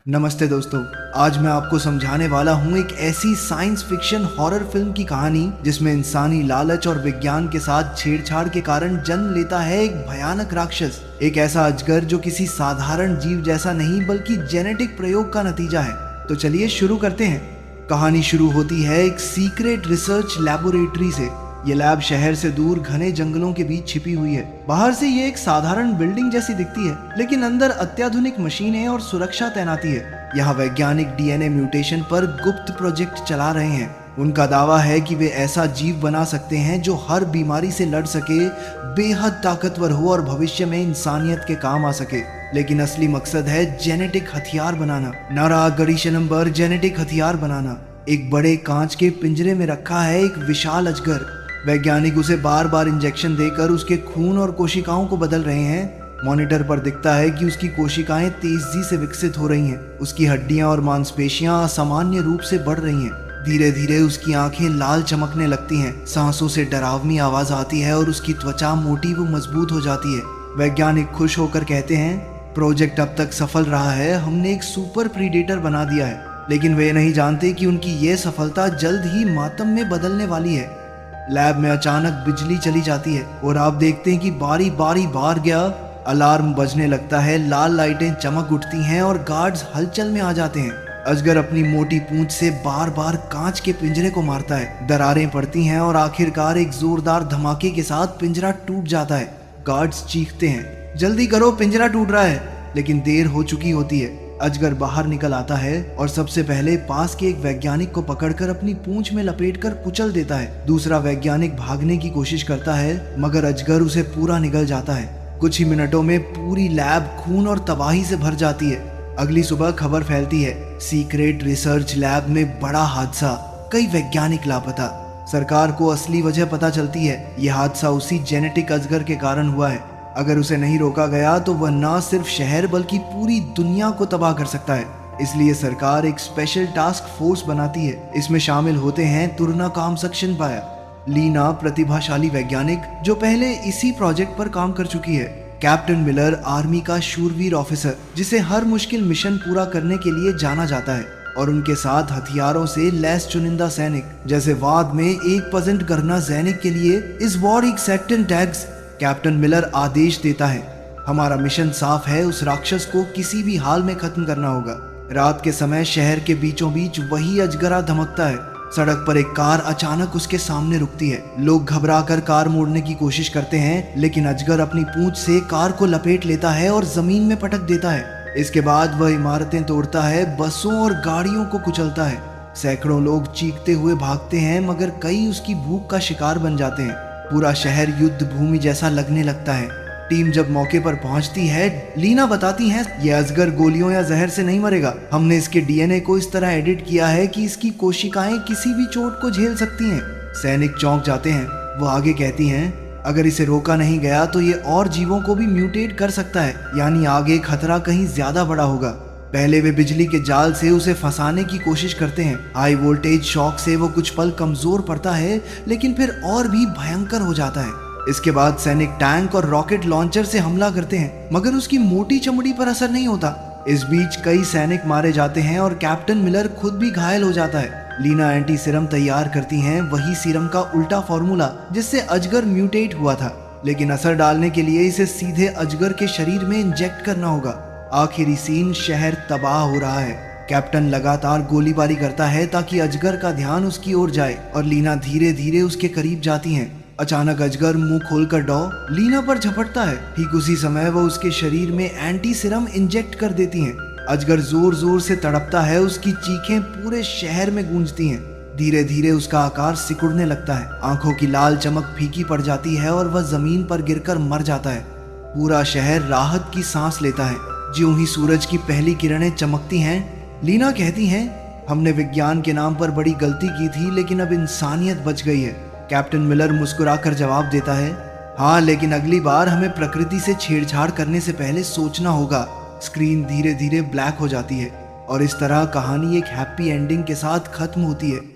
नमस्ते दोस्तों। आज मैं आपको समझाने वाला हूँ एक ऐसी साइंस फिक्शन हॉरर फिल्म की कहानी जिसमें इंसानी लालच और विज्ञान के साथ छेड़छाड़ के कारण जन्म लेता है एक भयानक राक्षस, एक ऐसा अजगर जो किसी साधारण जीव जैसा नहीं बल्कि जेनेटिक प्रयोग का नतीजा है। तो चलिए शुरू करते हैं। कहानी शुरू होती है एक सीक्रेट रिसर्च लैबोरेटरी से। ये लैब शहर से दूर घने जंगलों के बीच छिपी हुई है। बाहर से ये एक साधारण बिल्डिंग जैसी दिखती है, लेकिन अंदर अत्याधुनिक मशीनें और सुरक्षा तैनाती है। यहाँ वैज्ञानिक डीएनए म्यूटेशन पर गुप्त प्रोजेक्ट चला रहे हैं। उनका दावा है कि वे ऐसा जीव बना सकते हैं जो हर बीमारी से लड़ सके, बेहद ताकतवर हो और भविष्य में इंसानियत के काम आ सके। लेकिन असली मकसद है जेनेटिक हथियार बनाना। नारा गरीश नंबर जेनेटिक हथियार बनाना। एक बड़े कांच के पिंजरे में रखा है एक विशाल अजगर। वैज्ञानिक उसे बार बार इंजेक्शन देकर उसके खून और कोशिकाओं को बदल रहे हैं। मॉनिटर पर दिखता है कि उसकी कोशिकाएं तेजी से विकसित हो रही हैं। उसकी हड्डियां और मांसपेशियां असामान्य रूप से बढ़ रही हैं। धीरे धीरे उसकी आंखें लाल चमकने लगती हैं, सांसों से डरावनी आवाज आती है और उसकी त्वचा मोटी व मजबूत हो जाती है। वैज्ञानिक खुश होकर कहते हैं, प्रोजेक्ट अब तक सफल रहा है, हमने एक सुपर प्रीडेटर बना दिया है। लेकिन वे नहीं जानते कि उनकी ये सफलता जल्द ही मातम में बदलने वाली है। लैब में अचानक बिजली चली जाती है और आप देखते हैं कि बारी बारी बार गया अलार्म बजने लगता है। लाल लाइटें चमक उठती हैं और गार्ड्स हलचल में आ जाते हैं। अजगर अपनी मोटी पूंछ से बार बार कांच के पिंजरे को मारता है। दरारें पड़ती हैं और आखिरकार एक जोरदार धमाके के साथ पिंजरा टूट जाता है। गार्ड्स चीखते हैं, जल्दी करो, पिंजरा टूट रहा है। लेकिन देर हो चुकी होती है। अजगर बाहर निकल आता है और सबसे पहले पास के एक वैज्ञानिक को पकड़कर अपनी पूंछ में लपेटकर कुचल देता है। दूसरा वैज्ञानिक भागने की कोशिश करता है, मगर अजगर उसे पूरा निगल जाता है। कुछ ही मिनटों में पूरी लैब खून और तबाही से भर जाती है। अगली सुबह खबर फैलती है, सीक्रेट रिसर्च लैब में बड़ा हादसा, कई वैज्ञानिक लापता। सरकार को असली वजह पता चलती है। यह हादसा उसी जेनेटिक अजगर के कारण हुआ है। अगर उसे नहीं रोका गया तो वह न सिर्फ शहर बल्कि पूरी दुनिया को तबाह कर सकता है। इसलिए सरकार एक स्पेशल टास्क फोर्स बनाती है। इसमें शामिल होते हैं तुरना काम सक्शन पाया, लीना प्रतिभाशाली वैज्ञानिक जो पहले इसी प्रोजेक्ट पर काम कर चुकी है, कैप्टन मिलर आर्मी का शूरवीर ऑफिसर जिसे हर मुश्किल मिशन पूरा करने के लिए जाना जाता है, और उनके साथ हथियारों से लैस चुनिंदा सैनिक जैसे वाद में 1% गरना सैनिक के लिए इस वॉर एक सेक्टन टैग्स। कैप्टन मिलर आदेश देता है, हमारा मिशन साफ है, उस राक्षस को किसी भी हाल में खत्म करना होगा। रात के समय शहर के बीचों बीच वही अजगरा धमकता है। सड़क पर एक कार अचानक उसके सामने रुकती है। लोग घबराकर कार मोड़ने की कोशिश करते हैं, लेकिन अजगर अपनी पूंछ से कार को लपेट लेता है और जमीन में पटक देता है। इसके बाद वह इमारतें तोड़ता है, बसों और गाड़ियों को कुचलता है। सैकड़ों लोग चीखते हुए भागते हैं, मगर कई उसकी भूख का शिकार बन जाते हैं। पूरा शहर युद्ध भूमि जैसा लगने लगता है। टीम जब मौके पर पहुंचती है, लीना बताती है, यह अजगर गोलियों या जहर से नहीं मरेगा। हमने इसके डीएनए को इस तरह एडिट किया है कि इसकी कोशिकाएं किसी भी चोट को झेल सकती हैं। सैनिक चौंक जाते हैं। वो आगे कहती हैं, अगर इसे रोका नहीं गया तो ये और जीवों को भी म्यूटेट कर सकता है, यानी आगे खतरा कहीं ज्यादा बड़ा होगा। पहले वे बिजली के जाल से उसे फंसाने की कोशिश करते हैं। हाई वोल्टेज शॉक से वो कुछ पल कमजोर पड़ता है, लेकिन फिर और भी भयंकर हो जाता है। इसके बाद सैनिक टैंक और रॉकेट लॉन्चर से हमला करते हैं, मगर उसकी मोटी चमड़ी पर असर नहीं होता। इस बीच कई सैनिक मारे जाते हैं और कैप्टन मिलर खुद भी घायल हो जाता है। लीना एंटी सीरम तैयार करती हैं, वही सीरम का उल्टा फॉर्मूला जिससे अजगर म्यूटेट हुआ था, लेकिन असर डालने के लिए इसे सीधे अजगर के शरीर में इंजेक्ट करना होगा। आखिरी सीन, शहर तबाह हो रहा है। कैप्टन लगातार गोलीबारी करता है ताकि अजगर का ध्यान उसकी ओर जाए, और लीना धीरे धीरे उसके करीब जाती हैं। अचानक अजगर मुंह खोलकर लीना पर झपटता है। ठीक उसी समय वह उसके शरीर में एंटी सीरम इंजेक्ट कर देती हैं। अजगर जोर जोर से तड़पता है, उसकी चीखें पूरे शहर में गूंजती हैं। धीरे धीरे उसका आकार सिकुड़ने लगता है, आंखों की लाल चमक फीकी पड़ जाती है और वह जमीन पर गिरकर मर जाता है। पूरा शहर राहत की सांस लेता है। ज्यों ही सूरज की पहली किरणें चमकती हैं, लीना कहती हैं, हमने विज्ञान के नाम पर बड़ी गलती की थी, लेकिन अब इंसानियत बच गई है। कैप्टन मिलर मुस्कुराकर जवाब देता है, हाँ, लेकिन अगली बार हमें प्रकृति से छेड़छाड़ करने से पहले सोचना होगा। स्क्रीन धीरे धीरे ब्लैक हो जाती है और इस तरह कहानी एक हैप्पी एंडिंग के साथ खत्म होती है।